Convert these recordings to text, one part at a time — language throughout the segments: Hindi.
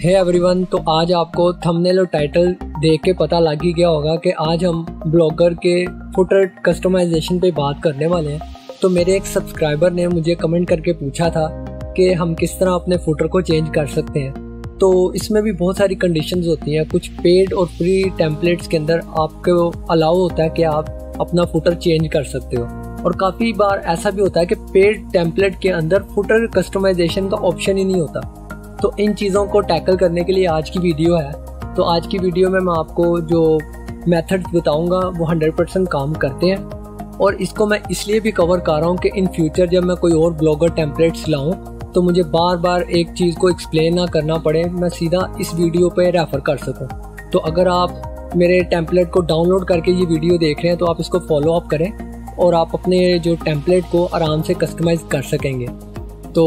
हे एवरीवन, तो आज आपको थंबनेल और टाइटल देख के पता लग ही गया होगा कि आज हम ब्लॉगर के फुटर कस्टमाइजेशन पे बात करने वाले हैं। तो मेरे एक सब्सक्राइबर ने मुझे कमेंट करके पूछा था कि हम किस तरह अपने फुटर को चेंज कर सकते हैं। तो इसमें भी बहुत सारी कंडीशंस होती हैं। कुछ पेड और फ्री टेम्पलेट्स के अंदर आपको अलाउ होता है कि आप अपना फुटर चेंज कर सकते हो, और काफ़ी बार ऐसा भी होता है कि पेड टेम्पलेट के अंदर फुटर कस्टमाइजेशन का ऑप्शन ही नहीं होता। तो इन चीज़ों को टैकल करने के लिए आज की वीडियो है। तो आज की वीडियो में मैं आपको जो मेथड्स बताऊंगा वो 100% काम करते हैं, और इसको मैं इसलिए भी कवर कर रहा हूँ कि इन फ्यूचर जब मैं कोई और ब्लॉगर टेम्पलेट्स लाऊं तो मुझे बार बार एक चीज़ को एक्सप्लेन ना करना पड़े, मैं सीधा इस वीडियो पे रेफ़र कर सकूँ। तो अगर आप मेरे टेम्पलेट को डाउनलोड करके ये वीडियो देख रहे हैं तो आप इसको फॉलो अप करें और आप अपने जो टेम्पलेट को आराम से कस्टमाइज़ कर सकेंगे। तो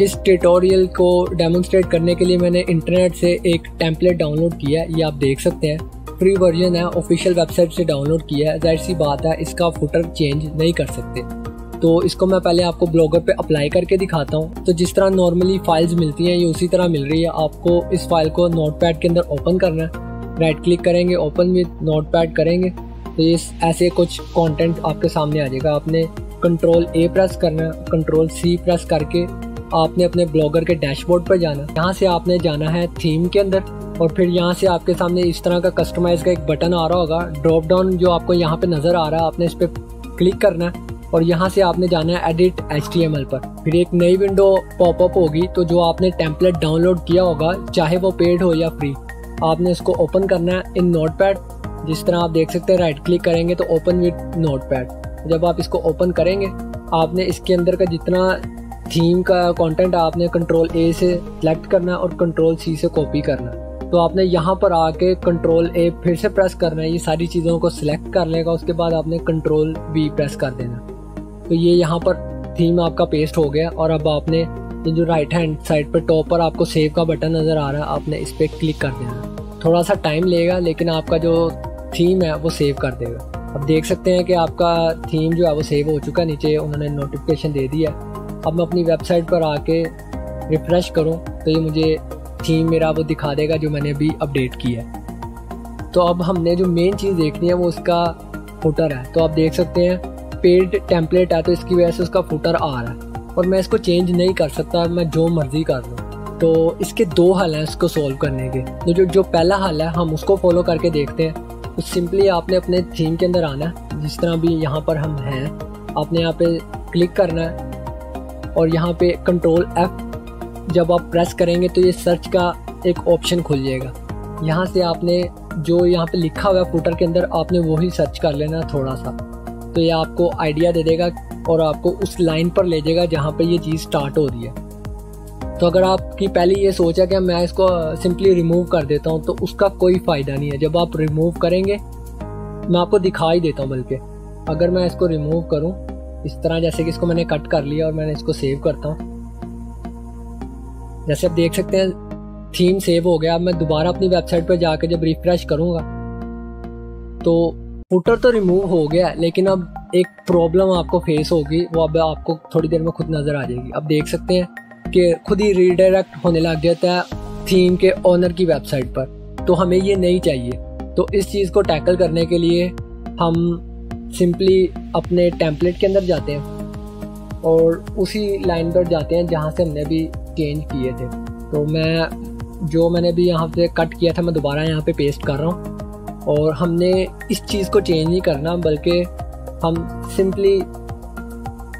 इस ट्यूटोरियल को डेमोन्स्ट्रेट करने के लिए मैंने इंटरनेट से एक टेम्पलेट डाउनलोड किया है। ये आप देख सकते हैं, फ्री वर्जन है, ऑफिशियल वेबसाइट से डाउनलोड किया है। जाहिर सी बात है इसका फुटर चेंज नहीं कर सकते। तो इसको मैं पहले आपको ब्लॉगर पे अप्लाई करके दिखाता हूँ। तो जिस तरह नॉर्मली फाइल्स मिलती हैं ये उसी तरह मिल रही है। आपको इस फाइल को नोटपैड के अंदर ओपन करना है, राइट क्लिक करेंगे, ओपन विद नोटपैड करेंगे तो ये ऐसे कुछ कंटेंट आपके सामने आ जाएगा। आपने कंट्रोल A प्रेस करना है, कंट्रोल C प्रेस करके आपने अपने ब्लॉगर के डैशबोर्ड पर जाना है। यहाँ से आपने जाना है थीम के अंदर, और फिर यहाँ से आपके सामने इस तरह का कस्टमाइज का एक बटन आ रहा होगा, ड्रॉप डाउन जो आपको यहाँ पे नज़र आ रहा है, आपने इस पर क्लिक करना है और यहाँ से आपने जाना है एडिट HTML पर। फिर एक नई विंडो पॉपअप होगी। तो जो आपने टेम्पलेट डाउनलोड किया होगा, चाहे वो पेड हो या फ्री, आपने इसको ओपन करना है इन नोटपैड। जिस तरह आप देख सकते हैं, राइट क्लिक करेंगे तो ओपन विद नोटपैड। जब आप इसको ओपन करेंगे आपने इसके अंदर का जितना थीम का कंटेंट आपने कंट्रोल A से सिलेक्ट करना है और कंट्रोल C से कॉपी करना है। तो आपने यहाँ पर आके कंट्रोल A फिर से प्रेस करना है, ये सारी चीज़ों को सिलेक्ट कर लेगा। उसके बाद आपने कंट्रोल V प्रेस कर देना। तो ये यहाँ पर थीम आपका पेस्ट हो गया, और अब आपने ये जो राइट हैंड साइड पर टॉप पर आपको सेव का बटन नज़र आ रहा है, आपने इस पर क्लिक कर देना। थोड़ा सा टाइम लेगा लेकिन आपका जो थीम है वो सेव कर देगा। अब देख सकते हैं कि आपका थीम जो है वो सेव हो चुका है, नीचे उन्होंने नोटिफिकेशन दे दिया। अब मैं अपनी वेबसाइट पर आके रिफ्रेश करूं तो ये मुझे थीम मेरा वो दिखा देगा जो मैंने अभी अपडेट किया है। तो अब हमने जो मेन चीज़ देखनी है वो उसका फुटर है। तो आप देख सकते हैं पेड टेम्पलेट है तो इसकी वजह से उसका फुटर आ रहा है, और मैं इसको चेंज नहीं कर सकता, मैं जो मर्जी कर लूँ। तो इसके दो हल हैं इसको सॉल्व करने के। तो जो पहला हल है हम उसको फॉलो करके देखते हैं। तो सिंपली आपने अपने थीम के अंदर आना है, जिस तरह भी यहाँ पर हम हैं, आपने यहाँ पे क्लिक करना है और यहाँ पे कंट्रोल F जब आप प्रेस करेंगे तो ये सर्च का एक ऑप्शन खुल जाएगा। यहाँ से आपने जो यहाँ पे लिखा हुआ है फुटर के अंदर आपने वही सर्च कर लेना थोड़ा सा। तो ये आपको आइडिया दे देगा और आपको उस लाइन पर ले जाएगा जहाँ पे ये चीज़ स्टार्ट हो रही है। तो अगर आपकी पहले ये सोचा कि मैं इसको सिंपली रिमूव कर देता हूँ तो उसका कोई फ़ायदा नहीं है। जब आप रिमूव करेंगे, मैं आपको दिखा ही देता हूँ, बल्कि अगर मैं इसको रिमूव करूँ इस तरह, जैसे कि इसको मैंने कट कर लिया और मैंने इसको सेव करता हूँ, जैसे आप देख सकते हैं थीम सेव हो गया। अब मैं दोबारा अपनी वेबसाइट पर जाकर जब रिफ्रेश करूँगा तो फुटर तो रिमूव हो गया, लेकिन अब एक प्रॉब्लम आपको फेस होगी, वो अब आपको थोड़ी देर में खुद नज़र आ जाएगी। अब देख सकते हैं कि खुद ही रीडायरेक्ट होने लग जाता है थीम के ओनर की वेबसाइट पर। तो हमें ये नहीं चाहिए। तो इस चीज़ को टैकल करने के लिए हम सिंपली अपने टेम्पलेट के अंदर जाते हैं और उसी लाइन पर जाते हैं जहाँ से हमने अभी चेंज किए थे। तो मैंने भी यहाँ पे कट किया था, मैं दोबारा यहाँ पे पेस्ट कर रहा हूँ। और हमने इस चीज़ को चेंज नहीं करना, बल्कि हम सिंपली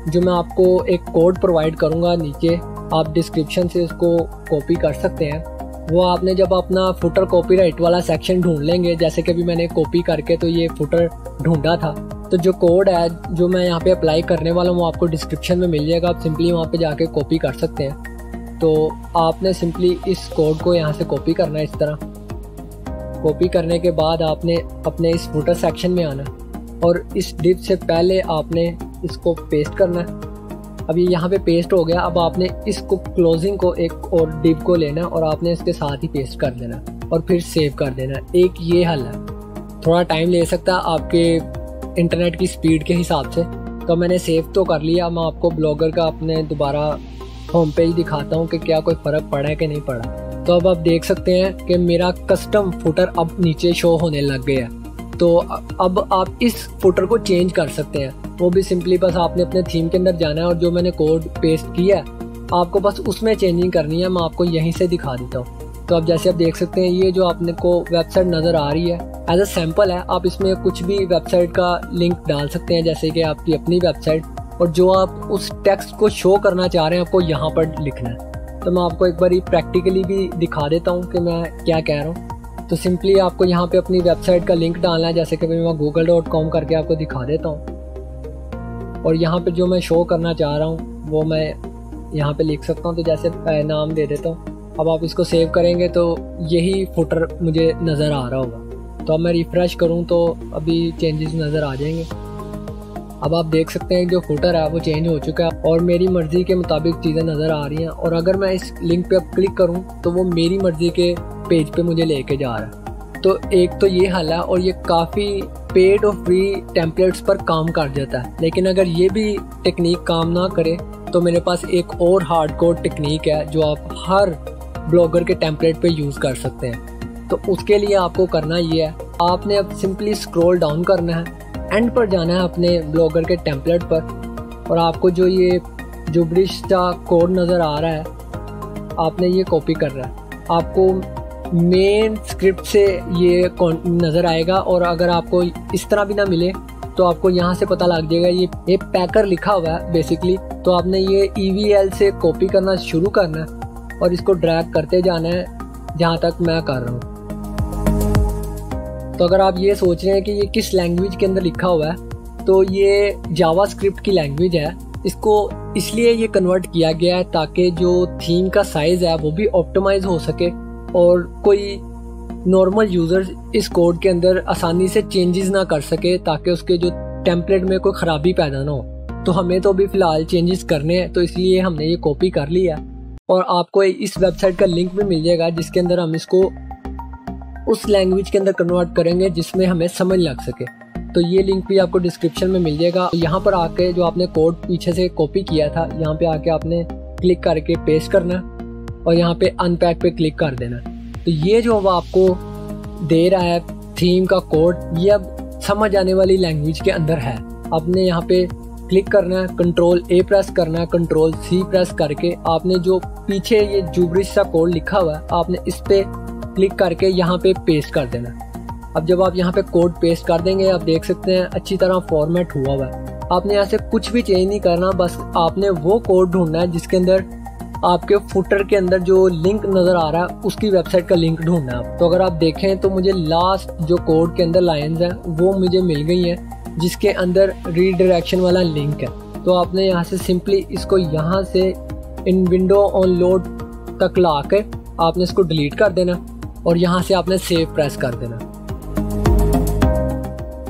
जो मैं आपको एक कोड प्रोवाइड करूँगा नीचे, आप डिस्क्रिप्शन से इसको कॉपी कर सकते हैं। वो आपने जब अपना फुटर कॉपीराइट वाला सेक्शन ढूंढ लेंगे, जैसे कि अभी मैंने कॉपी करके तो ये फुटर ढूंढा था, तो जो कोड है जो मैं यहाँ पे अप्लाई करने वाला हूँ वो आपको डिस्क्रिप्शन में मिल जाएगा। आप सिंपली वहाँ पे जाके कॉपी कर सकते हैं। तो आपने सिंपली इस कोड को यहाँ से कॉपी करना है। इस तरह कॉपी करने के बाद आपने अपने इस फुटर सेक्शन में आना और इस डिव से पहले आपने इसको पेस्ट करना है। अब ये यहाँ पे पेस्ट हो गया। अब आपने इसको क्लोजिंग को एक और डिव को लेना और आपने इसके साथ ही पेस्ट कर देना और फिर सेव कर देना। एक ये हल है, थोड़ा टाइम ले सकता है आपके इंटरनेट की स्पीड के हिसाब से। तो मैंने सेव तो कर लिया। मैं आपको ब्लॉगर का अपने दोबारा होम पेज दिखाता हूँ कि क्या कोई फ़र्क पड़ा है कि नहीं पड़ा। तो अब आप देख सकते हैं कि मेरा कस्टम फुटर अब नीचे शो होने लग गया है। तो अब आप इस फुटर को चेंज कर सकते हैं, वो भी सिंपली बस आपने अपने थीम के अंदर जाना है और जो मैंने कोड पेस्ट किया है आपको बस उसमें चेंजिंग करनी है। मैं आपको यहीं से दिखा देता हूँ। तो अब जैसे आप देख सकते हैं ये जो आपने को वेबसाइट नज़र आ रही है एज अ सैम्पल है, आप इसमें कुछ भी वेबसाइट का लिंक डाल सकते हैं, जैसे कि आपकी अपनी वेबसाइट, और जो आप उस टेक्स्ट को शो करना चाह रहे हैं आपको यहाँ पर लिखना है। तो मैं आपको एक बारी प्रैक्टिकली भी दिखा देता हूँ कि मैं क्या कह रहा हूँ। तो सिंपली आपको यहाँ पे अपनी वेबसाइट का लिंक डालना है, जैसे कि मैं google.com करके आपको दिखा देता हूँ। और यहाँ पे जो मैं शो करना चाह रहा हूँ वो मैं यहाँ पे लिख सकता हूँ। तो जैसे नाम दे देता हूँ। अब आप इसको सेव करेंगे तो यही फुटर मुझे नज़र आ रहा होगा। तो अब मैं रिफ़्रेश करूँ तो अभी चेंजेस नज़र आ जाएंगे। अब आप देख सकते हैं जो फुटर है वो चेंज हो चुका है और मेरी मर्ज़ी के मुताबिक चीज़ें नज़र आ रही हैं। और अगर मैं इस लिंक पे अब क्लिक करूं तो वो मेरी मर्ज़ी के पेज पे मुझे लेके जा रहा है। तो एक तो ये हल है और ये काफ़ी पेड और फ्री टेम्पलेट्स पर काम कर जाता है। लेकिन अगर ये भी टेक्निक काम ना करे तो मेरे पास एक और हार्डकोर टेक्निक है जो आप हर ब्लॉगर के टेम्पलेट पे यूज़ कर सकते हैं। तो उसके लिए आपको करना ये है, आपने अब सिंपली स्क्रॉल डाउन करना है, एंड पर जाना है अपने ब्लॉगर के टेम्पलेट पर और आपको जो ये जुब्रिश का कोड नज़र आ रहा है आपने ये कॉपी कर रहा है। आपको मेन स्क्रिप्ट से ये नज़र आएगा और अगर आपको इस तरह भी ना मिले तो आपको यहाँ से पता लग जाएगा ये पैकर लिखा हुआ है बेसिकली। तो आपने ये EVL से कॉपी करना शुरू करना है और इसको ड्रैग करते जाना है जहाँ तक मैं कर रहा हूँ। तो अगर आप ये सोच रहे हैं कि ये किस लैंग्वेज के अंदर लिखा हुआ है, तो ये जावास्क्रिप्ट की लैंग्वेज है। इसको इसलिए ये कन्वर्ट किया गया है ताकि जो थीम का साइज़ है वो भी ऑप्टिमाइज हो सके और कोई नॉर्मल यूज़र इस कोड के अंदर आसानी से चेंजेस ना कर सके, ताकि उसके जो टेम्पलेट में कोई ख़राबी पैदा ना हो। तो हमें तो अभी फ़िलहाल चेंजेस करने हैं, तो इसलिए हमने ये कॉपी कर लिया और आपको इस वेबसाइट का लिंक भी मिल जाएगा जिसके अंदर हम इसको उस लैंग्वेज के अंदर कन्वर्ट करेंगे जिसमें हमें समझ लग सके। तो ये लिंक भी आपको डिस्क्रिप्शन में मिल जाएगा। यहाँ पर आके जो आपने कोड पीछे से कॉपी किया था यहाँ पे आके आपने क्लिक करके पेस्ट करना और यहाँ पे अनपैक पे क्लिक कर देना। तो ये जो अब आपको दे रहा है थीम का कोड, ये अब समझ आने वाली लैंग्वेज के अंदर है। आपने यहाँ पे क्लिक करना है, Ctrl+A प्रेस करना है, Ctrl+C प्रेस करके आपने जो पीछे ये जुब्रिश सा कोड लिखा हुआ है आपने इस पे क्लिक करके यहाँ पे पेस्ट कर देना। अब जब आप यहाँ पे कोड पेस्ट कर देंगे आप देख सकते हैं अच्छी तरह फॉर्मेट हुआ हुआ है। आपने यहाँ से कुछ भी चेंज नहीं करना, बस आपने वो कोड ढूंढना है जिसके अंदर आपके फुटर के अंदर जो लिंक नज़र आ रहा है उसकी वेबसाइट का लिंक ढूंढना है। तो अगर आप देखें तो मुझे लास्ट जो कोड के अंदर लाइन्स हैं वो मुझे मिल गई हैं जिसके अंदर रीडायरेक्शन वाला लिंक है। तो आपने यहाँ से सिंपली इसको यहाँ से इन विंडो ऑन लोड तक ला के आपने इसको डिलीट कर देना और यहाँ से आपने सेव प्रेस कर देना।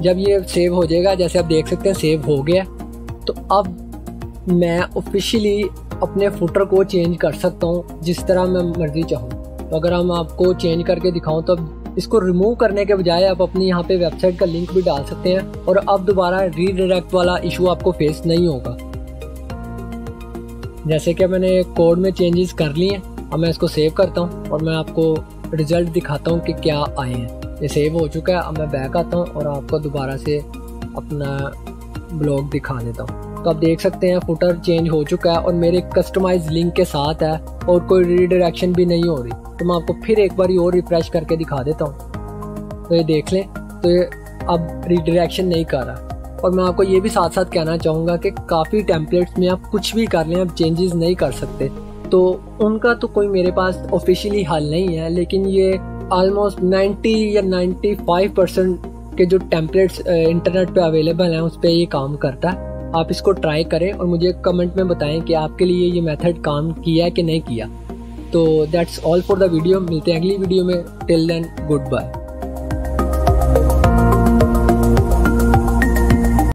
जब ये सेव हो जाएगा, जैसे आप देख सकते हैं सेव हो गया, तो अब मैं ऑफिशियली अपने फुटर को चेंज कर सकता हूँ जिस तरह मैं मर्जी चाहूँ। तो अगर हम आपको चेंज करके दिखाऊँ तो इसको रिमूव करने के बजाय आप अपनी यहाँ पे वेबसाइट का लिंक भी डाल सकते हैं और अब दोबारा रीडायरेक्ट वाला इशू आपको फेस नहीं होगा। जैसे कि मैंने कोड में चेंजेस कर लिए हैं, अब मैं इसको सेव करता हूँ और मैं आपको रिजल्ट दिखाता हूँ कि क्या आए हैं। ये सेव हो चुका है। अब मैं बैक आता हूँ और आपको दोबारा से अपना ब्लॉग दिखा देता हूँ। तो आप देख सकते हैं फुटर चेंज हो चुका है और मेरे कस्टमाइज लिंक के साथ है और कोई रीडायरेक्शन भी नहीं हो रही। तो मैं आपको फिर एक बार और रिफ्रेश करके दिखा देता हूँ। तो ये देख लें, तो ये अब रीडायरेक्शन नहीं कर रहा। और मैं आपको ये भी साथ साथ कहना चाहूँगा कि काफ़ी टेम्पलेट्स में आप कुछ भी कर लें, आप चेंजेस नहीं कर सकते। तो उनका तो कोई मेरे पास ऑफिशियली हल नहीं है, लेकिन ये ऑलमोस्ट 90 या 95% के जो टेम्पलेट्स इंटरनेट पे अवेलेबल हैं उस पर ये काम करता है। आप इसको ट्राई करें और मुझे कमेंट में बताएं कि आपके लिए ये मेथड काम किया है कि नहीं किया। तो that's all for the video. मिलते हैं अगली वीडियो में। Till then good bye.